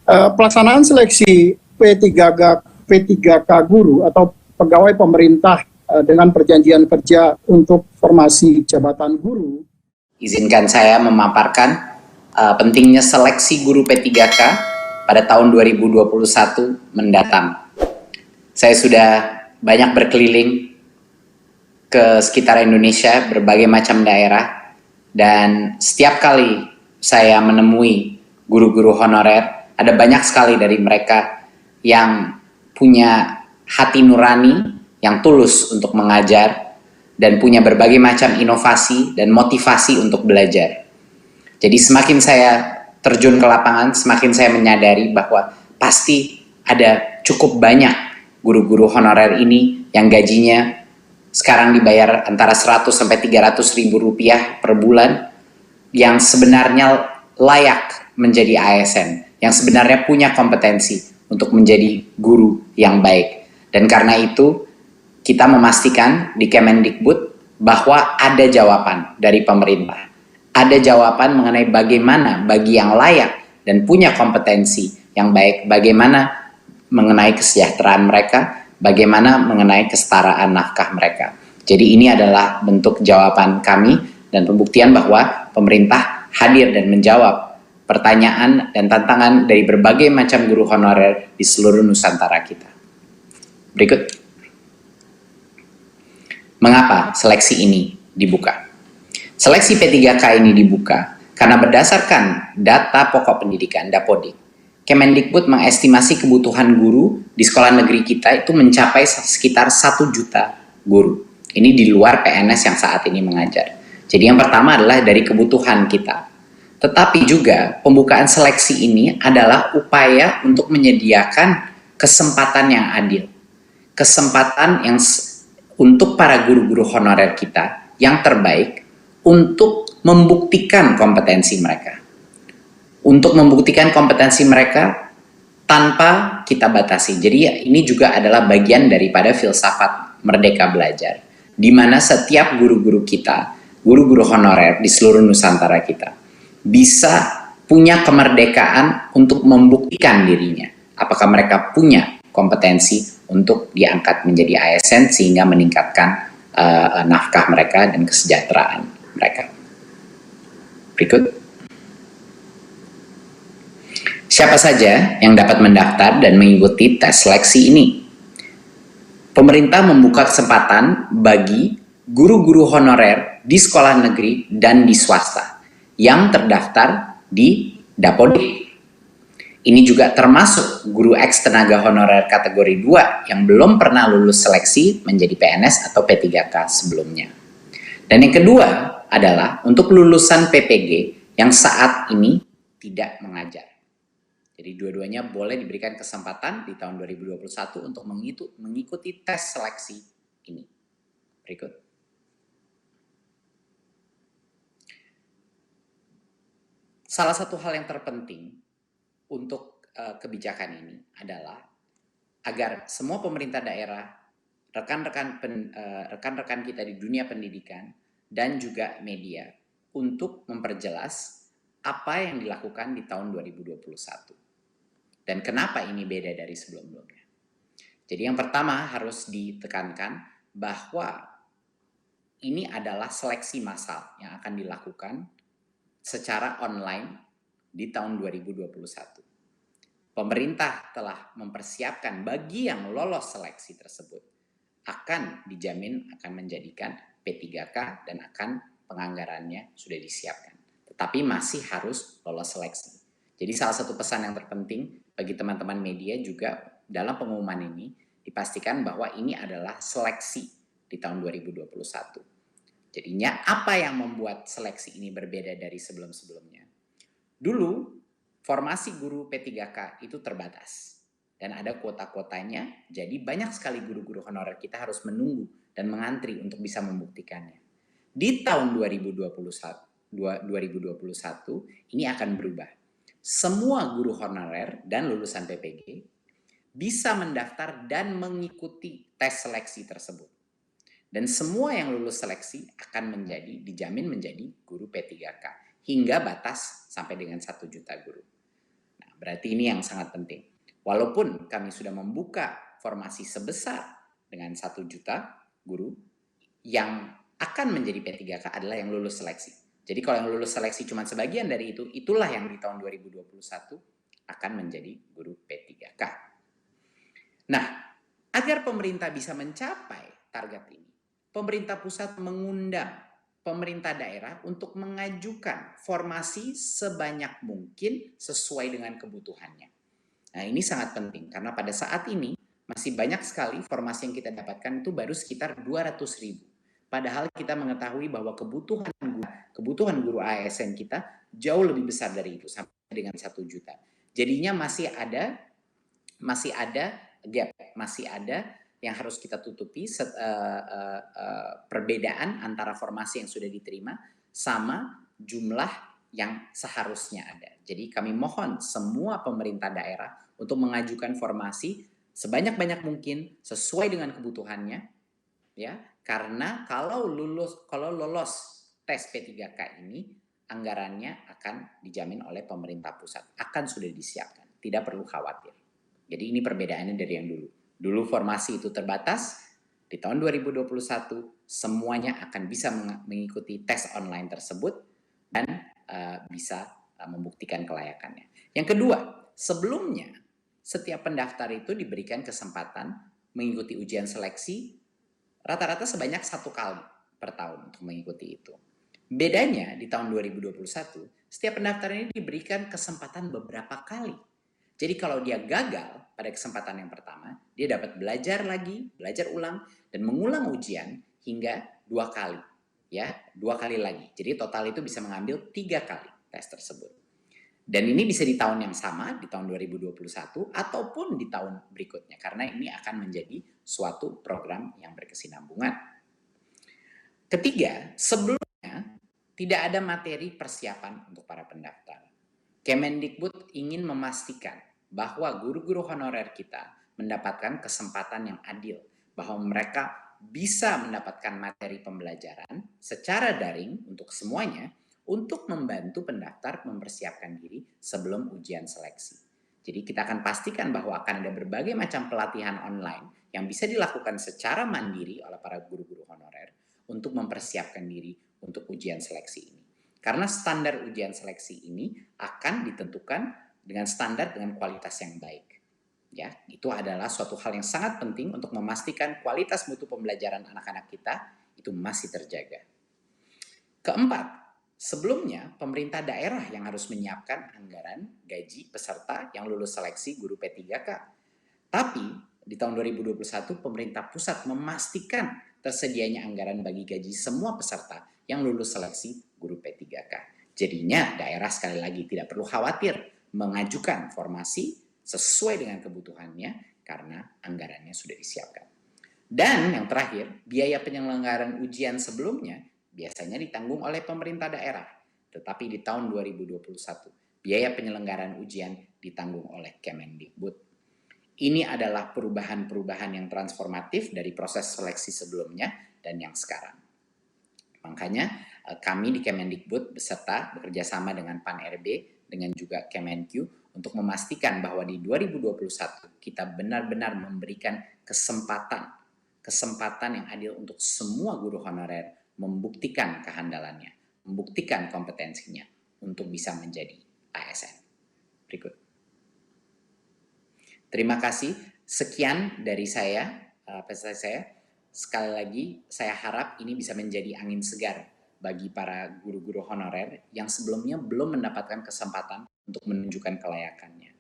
pelaksanaan seleksi P3K guru atau pegawai pemerintah dengan perjanjian kerja untuk formasi jabatan guru. Izinkan saya memaparkan pentingnya seleksi guru P3K pada tahun 2021 mendatang. Saya sudah banyak berkeliling ke sekitar Indonesia, berbagai macam daerah, dan setiap kali saya menemui guru-guru honorer, ada banyak sekali dari mereka yang punya hati nurani, yang tulus untuk mengajar, dan punya berbagai macam inovasi dan motivasi untuk belajar. Jadi semakin saya terjun ke lapangan, semakin saya menyadari bahwa pasti ada cukup banyak guru-guru honorer ini yang gajinya sekarang dibayar antara 100 sampai 300 ribu rupiah per bulan, yang sebenarnya layak menjadi ASN, yang sebenarnya punya kompetensi untuk menjadi guru yang baik. Dan karena itu kita memastikan di Kemendikbud bahwa ada jawaban dari pemerintah. Ada jawaban mengenai bagaimana bagi yang layak dan punya kompetensi yang baik, bagaimana mengenai kesejahteraan mereka, bagaimana mengenai kesetaraan nafkah mereka. Jadi ini adalah bentuk jawaban kami dan pembuktian bahwa pemerintah hadir dan menjawab pertanyaan dan tantangan dari berbagai macam guru honorer di seluruh Nusantara kita. Berikut. Mengapa seleksi ini dibuka? Seleksi P3K ini dibuka karena berdasarkan data pokok pendidikan Dapodik, Kemendikbud mengestimasi kebutuhan guru di sekolah negeri kita itu mencapai sekitar 1 juta guru. Ini di luar PNS yang saat ini mengajar. Jadi yang pertama adalah dari kebutuhan kita. Tetapi juga pembukaan seleksi ini adalah upaya untuk menyediakan kesempatan yang adil. Kesempatan yang untuk para guru-guru honorer kita yang terbaik untuk membuktikan kompetensi mereka. Untuk membuktikan kompetensi mereka tanpa kita batasi. Jadi ini juga adalah bagian daripada filsafat Merdeka Belajar, di mana setiap guru-guru kita, guru-guru honorer di seluruh Nusantara kita, bisa punya kemerdekaan untuk membuktikan dirinya. Apakah mereka punya kompetensi untuk diangkat menjadi ASN sehingga meningkatkan nafkah mereka dan kesejahteraan mereka. Berikut. Siapa saja yang dapat mendaftar dan mengikuti tes seleksi ini? Pemerintah membuka kesempatan bagi guru-guru honorer di sekolah negeri dan di swasta yang terdaftar di Dapodik. Ini juga termasuk guru eks tenaga honorer kategori 2 yang belum pernah lulus seleksi menjadi PNS atau P3K sebelumnya. Dan yang kedua adalah untuk lulusan PPG yang saat ini tidak mengajar. Jadi dua-duanya boleh diberikan kesempatan di tahun 2021 untuk mengikuti tes seleksi ini. Berikut. Salah satu hal yang terpenting untuk kebijakan ini adalah agar semua pemerintah daerah, rekan-rekan kita di dunia pendidikan, dan juga media untuk memperjelas apa yang dilakukan di tahun 2021. Dan kenapa ini beda dari sebelum-sebelumnya. Jadi yang pertama harus ditekankan bahwa ini adalah seleksi massal yang akan dilakukan secara online di tahun 2021. Pemerintah telah mempersiapkan bagi yang lolos seleksi tersebut akan dijamin akan menjadikan P3K dan akan penganggarannya sudah disiapkan. Tetapi masih harus lolos seleksi. Jadi salah satu pesan yang terpenting bagi teman-teman media juga dalam pengumuman ini dipastikan bahwa ini adalah seleksi di tahun 2021. Jadinya apa yang membuat seleksi ini berbeda dari sebelum-sebelumnya? Dulu formasi guru P3K itu terbatas dan ada kuota-kuotanya, jadi banyak sekali guru-guru honorer kita harus menunggu dan mengantri untuk bisa membuktikannya. Di tahun 2021 ini akan berubah. Semua guru honorer dan lulusan PPG bisa mendaftar dan mengikuti tes seleksi tersebut. Dan semua yang lulus seleksi akan dijamin menjadi guru P3K hingga batas sampai dengan 1 juta guru. Nah, berarti ini yang sangat penting. Walaupun kami sudah membuka formasi sebesar dengan 1 juta guru, yang akan menjadi P3K adalah yang lulus seleksi. Jadi kalau yang lulus seleksi cuma sebagian dari itu, itulah yang di tahun 2021 akan menjadi guru P3K. Nah, agar pemerintah bisa mencapai target ini, pemerintah pusat mengundang pemerintah daerah untuk mengajukan formasi sebanyak mungkin sesuai dengan kebutuhannya. Nah, ini sangat penting karena pada saat ini masih banyak sekali formasi yang kita dapatkan itu baru sekitar 200.000. Padahal kita mengetahui bahwa kebutuhan guru ASN kita jauh lebih besar dari itu, sampai dengan 1 juta. Jadinya masih ada gap, masih ada yang harus kita tutupi, perbedaan antara formasi yang sudah diterima sama jumlah yang seharusnya ada. Jadi kami mohon semua pemerintah daerah untuk mengajukan formasi sebanyak-banyak mungkin sesuai dengan kebutuhannya, ya. Karena kalau lolos tes P3K ini, anggarannya akan dijamin oleh pemerintah pusat, akan sudah disiapkan, tidak perlu khawatir. Jadi ini perbedaannya dari yang dulu. Dulu formasi itu terbatas, di tahun 2021 semuanya akan bisa mengikuti tes online tersebut dan bisa membuktikan kelayakannya. Yang kedua, sebelumnya setiap pendaftar itu diberikan kesempatan mengikuti ujian seleksi rata-rata sebanyak 1 kali per tahun untuk mengikuti itu. Bedanya di tahun 2021, setiap pendaftar ini diberikan kesempatan beberapa kali. Jadi kalau dia gagal pada kesempatan yang pertama, dia dapat belajar lagi, belajar ulang, dan mengulang ujian hingga 2 kali. Ya, 2 kali lagi. Jadi total itu bisa mengambil 3 kali tes tersebut. Dan ini bisa di tahun yang sama, di tahun 2021, ataupun di tahun berikutnya. Karena ini akan menjadi suatu program yang berkesinambungan. Ketiga, sebelumnya tidak ada materi persiapan untuk para pendaftar. Kemendikbud ingin memastikan bahwa guru-guru honorer kita mendapatkan kesempatan yang adil, bahwa mereka bisa mendapatkan materi pembelajaran secara daring untuk semuanya, untuk membantu pendaftar mempersiapkan diri sebelum ujian seleksi. Jadi kita akan pastikan bahwa akan ada berbagai macam pelatihan online yang bisa dilakukan secara mandiri oleh para guru-guru honorer untuk mempersiapkan diri untuk ujian seleksi ini. Karena standar ujian seleksi ini akan ditentukan dengan standar dengan kualitas yang baik. Ya, itu adalah suatu hal yang sangat penting untuk memastikan kualitas mutu pembelajaran anak-anak kita itu masih terjaga. Keempat, sebelumnya pemerintah daerah yang harus menyiapkan anggaran gaji peserta yang lulus seleksi guru P3K. Tapi di tahun 2021 pemerintah pusat memastikan tersedianya anggaran bagi gaji semua peserta yang lulus seleksi guru P3K. Jadinya daerah sekali lagi tidak perlu khawatir mengajukan formasi sesuai dengan kebutuhannya karena anggarannya sudah disiapkan. Dan yang terakhir, biaya penyelenggaraan ujian sebelumnya biasanya ditanggung oleh pemerintah daerah. Tetapi di tahun 2021, biaya penyelenggaraan ujian ditanggung oleh Kemendikbud. Ini adalah perubahan-perubahan yang transformatif dari proses seleksi sebelumnya dan yang sekarang. Makanya kami di Kemendikbud beserta bekerja sama dengan Pan-RB dengan juga Kemenq untuk memastikan bahwa di 2021 kita benar-benar memberikan kesempatan yang adil untuk semua guru honorer membuktikan kehandalannya, membuktikan kompetensinya untuk bisa menjadi ASN. Berikut. Terima kasih. Sekian dari saya, presentasi saya. Sekali lagi, saya harap ini bisa menjadi angin segar bagi para guru-guru honorer yang sebelumnya belum mendapatkan kesempatan untuk menunjukkan kelayakannya.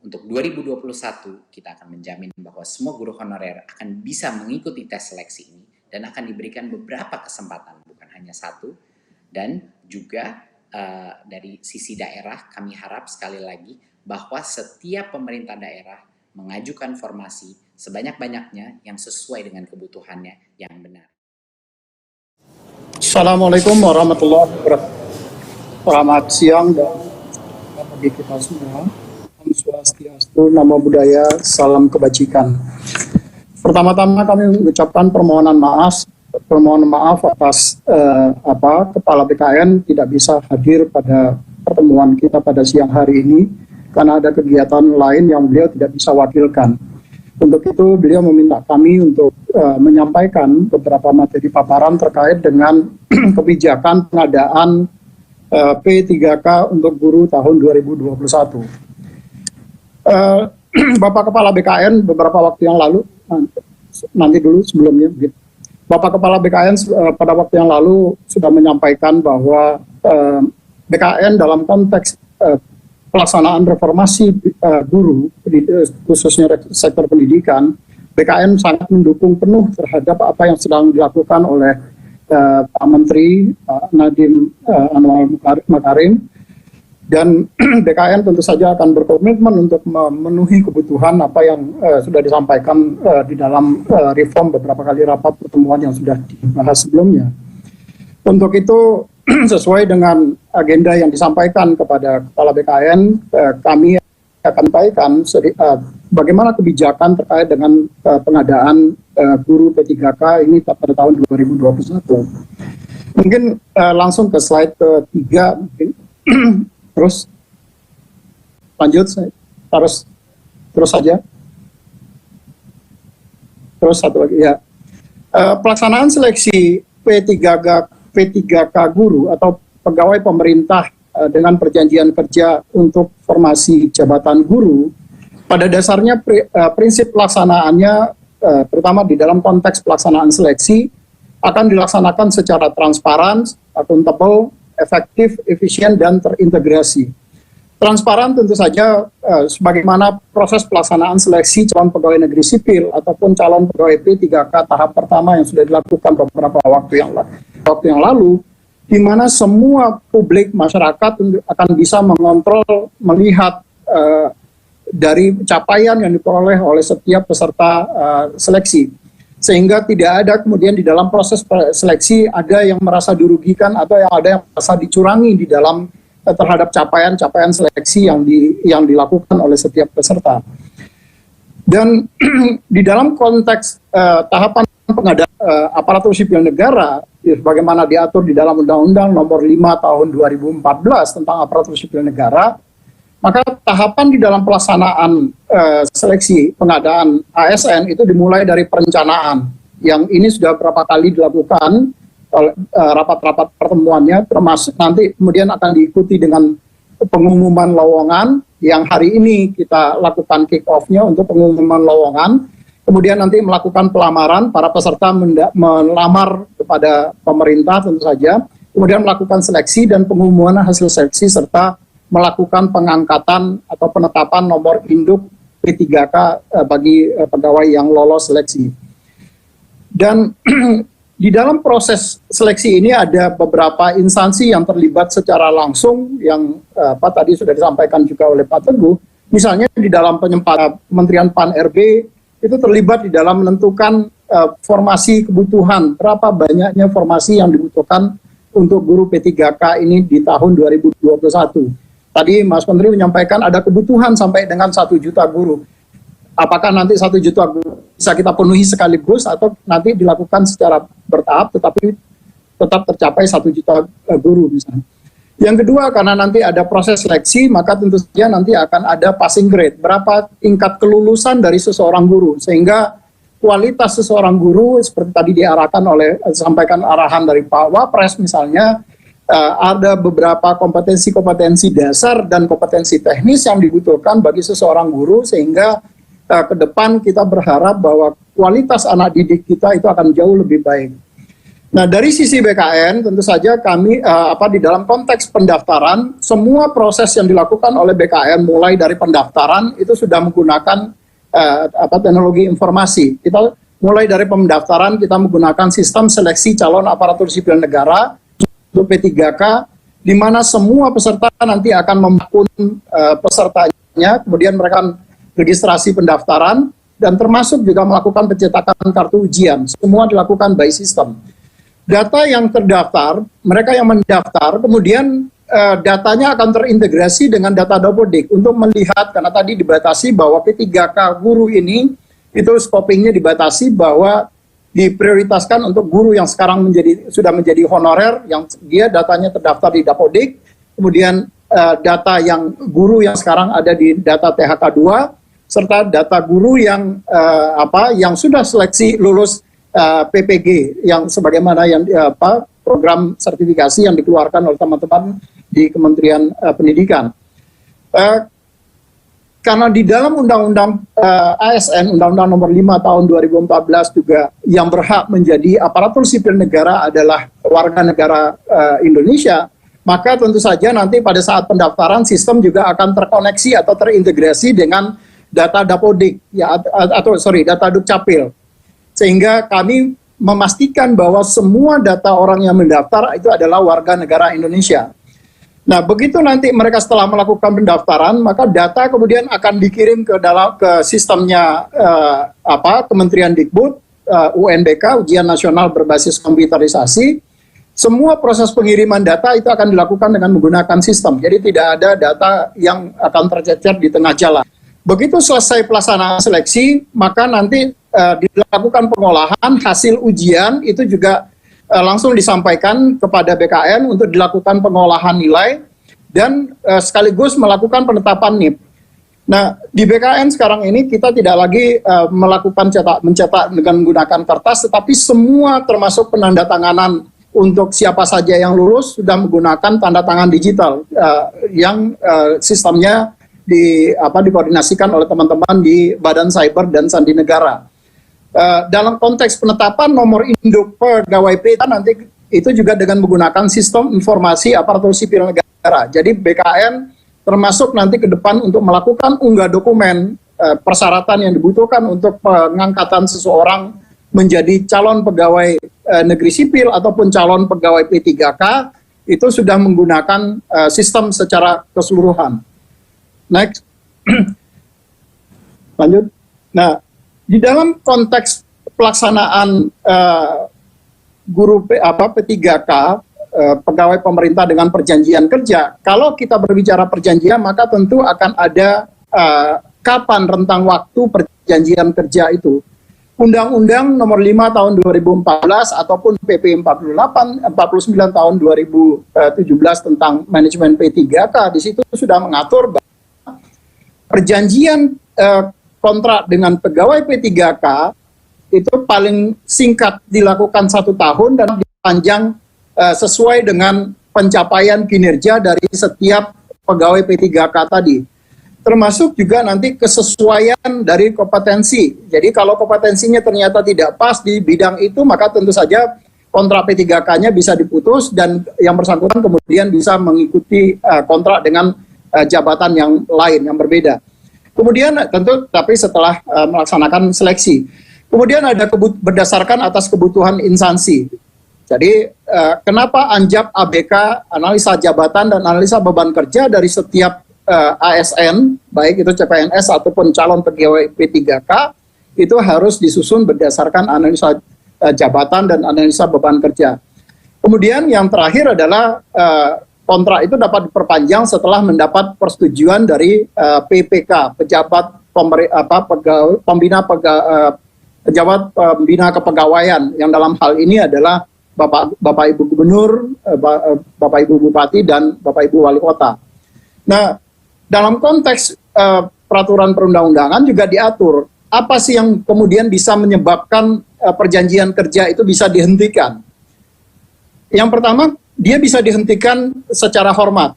Untuk 2021, kita akan menjamin bahwa semua guru honorer akan bisa mengikuti tes seleksi ini dan akan diberikan beberapa kesempatan, bukan hanya satu. Dan juga dari sisi daerah, kami harap sekali lagi bahwa setiap pemerintah daerah mengajukan formasi sebanyak-banyaknya yang sesuai dengan kebutuhannya yang benar. Assalamualaikum warahmatullahi wabarakatuh. Selamat siang dan bagi kita semua. Om Swastiastu, Namo Buddhaya, salam kebajikan. Pertama-tama kami mengucapkan permohonan maaf atas Kepala BKN tidak bisa hadir pada pertemuan kita pada siang hari ini karena ada kegiatan lain yang beliau tidak bisa wakilkan. Untuk itu beliau meminta kami untuk menyampaikan beberapa materi paparan terkait dengan kebijakan pengadaan P3K untuk guru tahun 2021. Bapak Kepala BKN beberapa waktu yang lalu, nanti dulu sebelumnya, Bapak Kepala BKN pada waktu yang lalu sudah menyampaikan bahwa BKN dalam konteks pelaksanaan reformasi guru, khususnya sektor pendidikan, BKN sangat mendukung penuh terhadap apa yang sedang dilakukan oleh Pak Menteri Nadiem Anwar Makarim, dan BKN tentu saja akan berkomitmen untuk memenuhi kebutuhan apa yang sudah disampaikan di dalam reform beberapa kali rapat pertemuan yang sudah dibahas sebelumnya. Untuk itu, sesuai dengan agenda yang disampaikan kepada Kepala BKN, kami akan sampaikan bagaimana kebijakan terkait dengan pengadaan guru P3K ini pada tahun 2021. Mungkin langsung ke slide ketiga, mungkin. Terus lanjut, saya terus saja. Terus satu lagi ya. Pelaksanaan seleksi P3K guru atau pegawai pemerintah dengan perjanjian kerja untuk formasi jabatan guru, pada dasarnya prinsip pelaksanaannya, terutama di dalam konteks pelaksanaan seleksi, akan dilaksanakan secara transparan, akuntabel, efektif, efisien, dan terintegrasi. Transparan tentu saja sebagaimana proses pelaksanaan seleksi calon pegawai negeri sipil ataupun calon pegawai P3K tahap pertama yang sudah dilakukan beberapa waktu yang lalu, di mana semua publik masyarakat akan bisa mengontrol, melihat dari capaian yang diperoleh oleh setiap peserta seleksi. Sehingga tidak ada kemudian di dalam proses seleksi ada yang merasa dirugikan atau ada yang merasa dicurangi di dalam terhadap capaian seleksi yang dilakukan oleh setiap peserta. Dan di dalam konteks tahapan pengadaan aparatur sipil negara, bagaimana diatur di dalam Undang-Undang Nomor 5 Tahun 2014 tentang aparatur sipil negara, maka tahapan di dalam pelaksanaan seleksi pengadaan ASN itu dimulai dari perencanaan, yang ini sudah beberapa kali dilakukan oleh rapat-rapat pertemuannya, termasuk nanti kemudian akan diikuti dengan pengumuman lowongan yang hari ini kita lakukan kick off-nya untuk pengumuman lowongan, kemudian nanti melakukan pelamaran, para peserta melamar kepada pemerintah tentu saja, kemudian melakukan seleksi dan pengumuman hasil seleksi serta melakukan pengangkatan atau penetapan nomor induk P3K bagi pegawai yang lolos seleksi. Dan di dalam proses seleksi ini ada beberapa instansi yang terlibat secara langsung yang tadi sudah disampaikan juga oleh Pak Teguh. Misalnya di dalam Kementerian PAN-RB itu terlibat di dalam menentukan formasi kebutuhan, berapa banyaknya formasi yang dibutuhkan untuk guru P3K ini di tahun 2021. Tadi Mas Menteri menyampaikan ada kebutuhan sampai dengan 1 juta guru. Apakah nanti 1 juta guru bisa kita penuhi sekaligus atau nanti dilakukan secara bertahap tetapi tetap tercapai 1 juta guru misalnya. Yang kedua, karena nanti ada proses seleksi, maka tentu saja nanti akan ada passing grade. Berapa tingkat kelulusan dari seseorang guru, sehingga kualitas seseorang guru seperti tadi sampaikan arahan dari Pak Wapres misalnya, ada beberapa kompetensi-kompetensi dasar dan kompetensi teknis yang dibutuhkan bagi seseorang guru, sehingga ke depan kita berharap bahwa kualitas anak didik kita itu akan jauh lebih baik. Nah, dari sisi BKN tentu saja kami di dalam konteks pendaftaran, semua proses yang dilakukan oleh BKN mulai dari pendaftaran itu sudah menggunakan teknologi informasi. Kita mulai dari pendaftaran kita menggunakan sistem seleksi calon aparatur sipil negara untuk P3K, di mana semua peserta nanti akan membangun pesertanya, kemudian mereka registrasi pendaftaran, dan termasuk juga melakukan pencetakan kartu ujian. Semua dilakukan by system. Data yang terdaftar, mereka yang mendaftar, kemudian datanya akan terintegrasi dengan data Dapodik untuk melihat, karena tadi dibatasi bahwa P3K guru ini, itu scopingnya dibatasi bahwa diprioritaskan untuk guru yang sekarang sudah menjadi honorer, yang dia datanya terdaftar di Dapodik, kemudian data yang guru yang sekarang ada di data THK 2 serta data guru yang yang sudah seleksi lulus PPG yang sebagaimana yang program sertifikasi yang dikeluarkan oleh teman-teman di Kementerian Pendidikan. Karena di dalam Undang-Undang ASN, Undang-Undang Nomor 5 Tahun 2014 juga yang berhak menjadi aparatur sipil negara adalah warga negara Indonesia, maka tentu saja nanti pada saat pendaftaran sistem juga akan terkoneksi atau terintegrasi dengan data Dapodik ya, data Dukcapil. Sehingga kami memastikan bahwa semua data orang yang mendaftar itu adalah warga negara Indonesia. Nah, begitu nanti mereka setelah melakukan pendaftaran, maka data kemudian akan dikirim ke sistemnya Kementerian Dikbud, UNBK, Ujian Nasional Berbasis Komputerisasi. Semua proses pengiriman data itu akan dilakukan dengan menggunakan sistem. Jadi tidak ada data yang akan tercecer di tengah jalan. Begitu selesai pelaksanaan seleksi, maka nanti dilakukan pengolahan hasil ujian itu juga langsung disampaikan kepada BKN untuk dilakukan pengolahan nilai dan sekaligus melakukan penetapan NIP. Nah, di BKN sekarang ini kita tidak lagi melakukan mencetak dengan menggunakan kertas, tetapi semua termasuk penandatanganan untuk siapa saja yang lulus sudah menggunakan tanda tangan digital yang sistemnya dikoordinasikan oleh teman-teman di Badan Cyber dan Sandi Negara. Dalam konteks penetapan nomor induk pegawai PTA nanti itu juga dengan menggunakan sistem informasi aparatur sipil negara. Jadi BKN termasuk nanti ke depan untuk melakukan unggah dokumen persyaratan yang dibutuhkan untuk pengangkatan seseorang menjadi calon pegawai negeri sipil ataupun calon pegawai P3K itu sudah menggunakan sistem secara keseluruhan. Next. Lanjut. Nah, di dalam konteks pelaksanaan guru P3K, pegawai pemerintah dengan perjanjian kerja, kalau kita berbicara perjanjian maka tentu akan ada kapan rentang waktu perjanjian kerja itu. Undang-Undang Nomor 5 Tahun 2014 ataupun PP 49 Tahun 2017 tentang manajemen P3K di situ sudah mengatur bahwa perjanjian kontrak dengan pegawai P3K itu paling singkat dilakukan 1 tahun dan dipanjang sesuai dengan pencapaian kinerja dari setiap pegawai P3K tadi. Termasuk juga nanti kesesuaian dari kompetensi. Jadi kalau kompetensinya ternyata tidak pas di bidang itu, maka tentu saja kontrak P3K-nya bisa diputus dan yang bersangkutan kemudian bisa mengikuti kontrak dengan jabatan yang lain, yang berbeda. Kemudian tentu tapi setelah melaksanakan seleksi. Kemudian ada berdasarkan atas kebutuhan instansi. Jadi kenapa Anjap ABK, analisa jabatan dan analisa beban kerja dari setiap ASN, baik itu CPNS ataupun calon pegawai P3K, itu harus disusun berdasarkan analisa jabatan dan analisa beban kerja. Kemudian yang terakhir adalah kontrak itu dapat diperpanjang setelah mendapat persetujuan dari PPK, pejabat pembina kepegawaian, yang dalam hal ini adalah Bapak Ibu Gubernur, Bapak Ibu Bupati, dan Bapak Ibu Wali Kota. Nah, dalam konteks peraturan perundang-undangan juga diatur apa sih yang kemudian bisa menyebabkan perjanjian kerja itu bisa dihentikan. Yang pertama, dia bisa dihentikan secara hormat.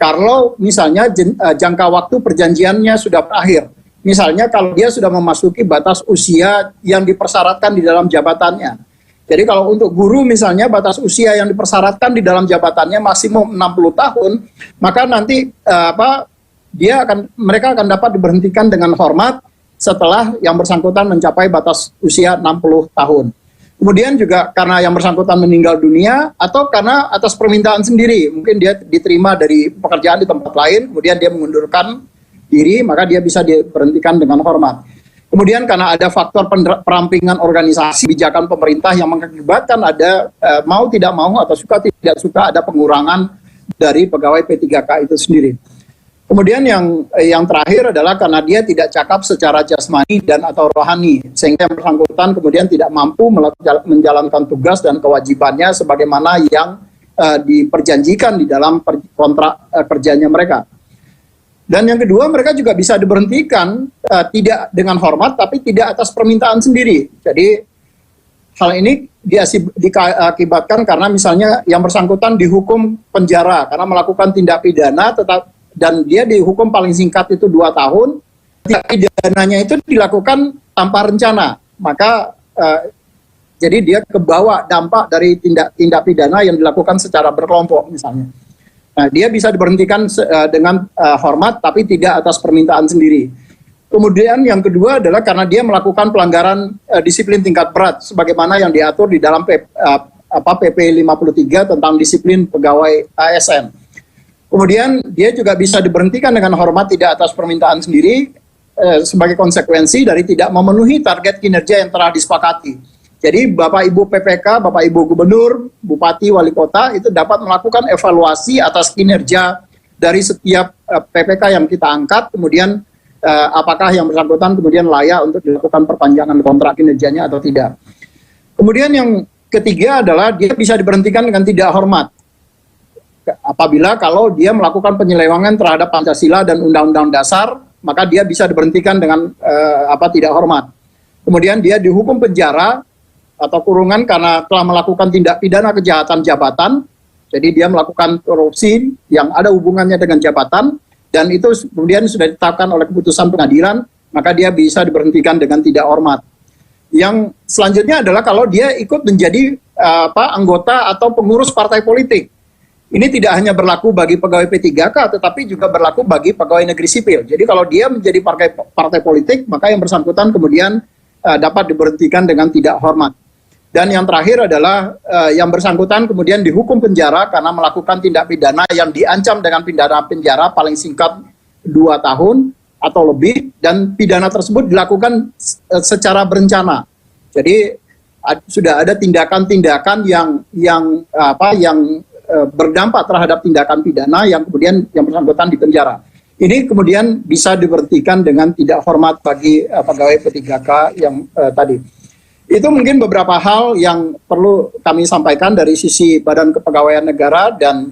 Kalau misalnya jangka waktu perjanjiannya sudah berakhir. Misalnya kalau dia sudah memasuki batas usia yang dipersyaratkan di dalam jabatannya. Jadi kalau untuk guru misalnya batas usia yang dipersyaratkan di dalam jabatannya maksimum 60 tahun, maka nanti mereka akan dapat diberhentikan dengan hormat setelah yang bersangkutan mencapai batas usia 60 tahun. Kemudian juga karena yang bersangkutan meninggal dunia atau karena atas permintaan sendiri, mungkin dia diterima dari pekerjaan di tempat lain, kemudian dia mengundurkan diri, maka dia bisa diberhentikan dengan hormat. Kemudian karena ada faktor perampingan organisasi kebijakan pemerintah yang mengakibatkan ada mau tidak mau atau suka tidak suka ada pengurangan dari pegawai P3K itu sendiri. Kemudian yang terakhir adalah karena dia tidak cakap secara jasmani dan atau rohani, sehingga yang bersangkutan kemudian tidak mampu menjalankan tugas dan kewajibannya sebagaimana yang diperjanjikan di dalam kontrak kerjanya mereka. Dan yang kedua, mereka juga bisa diberhentikan tidak dengan hormat, tapi tidak atas permintaan sendiri. Jadi hal ini diakibatkan karena misalnya yang bersangkutan dihukum penjara karena melakukan tindak pidana, dan dia dihukum paling singkat itu 2 tahun. Tindak pidananya itu dilakukan tanpa rencana, maka jadi dia kebawa dampak dari tindak pidana yang dilakukan secara berkelompok misalnya. Nah, dia bisa diberhentikan dengan hormat, tapi tidak atas permintaan sendiri. Kemudian yang kedua adalah karena dia melakukan pelanggaran disiplin tingkat berat, sebagaimana yang diatur di dalam PP 53 tentang disiplin pegawai ASN. Kemudian dia juga bisa diberhentikan dengan hormat tidak atas permintaan sendiri sebagai konsekuensi dari tidak memenuhi target kinerja yang telah disepakati. Jadi Bapak Ibu PPK, Bapak Ibu Gubernur, Bupati, Wali Kota itu dapat melakukan evaluasi atas kinerja dari setiap PPK yang kita angkat, kemudian apakah yang bersangkutan kemudian layak untuk dilakukan perpanjangan kontrak kinerjanya atau tidak. Kemudian yang ketiga adalah dia bisa diberhentikan dengan tidak hormat. Apabila kalau dia melakukan penyelewengan terhadap Pancasila dan Undang-Undang Dasar, maka dia bisa diberhentikan dengan tidak hormat. Kemudian dia dihukum penjara atau kurungan karena telah melakukan tindak pidana kejahatan jabatan. Jadi dia melakukan korupsi yang ada hubungannya dengan jabatan, dan itu kemudian sudah ditetapkan oleh keputusan pengadilan, maka dia bisa diberhentikan dengan tidak hormat. Yang selanjutnya adalah kalau dia ikut menjadi anggota atau pengurus partai politik. Ini tidak hanya berlaku bagi pegawai P3K, tetapi juga berlaku bagi pegawai negeri sipil. Jadi kalau dia menjadi partai politik, maka yang bersangkutan kemudian dapat diberhentikan dengan tidak hormat. Dan yang terakhir adalah yang bersangkutan kemudian dihukum penjara karena melakukan tindak pidana yang diancam dengan pidana penjara paling singkat 2 tahun atau lebih, dan pidana tersebut dilakukan secara berencana. Jadi sudah ada tindakan-tindakan yang berdampak terhadap tindakan pidana yang kemudian yang bersangkutan dipenjara. Ini kemudian bisa diberhentikan dengan tidak hormat bagi pegawai P3K yang tadi. Itu mungkin beberapa hal yang perlu kami sampaikan dari sisi Badan Kepegawaian Negara, dan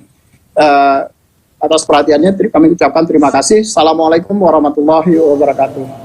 atas perhatiannya kami ucapkan terima kasih. Assalamualaikum warahmatullahi wabarakatuh.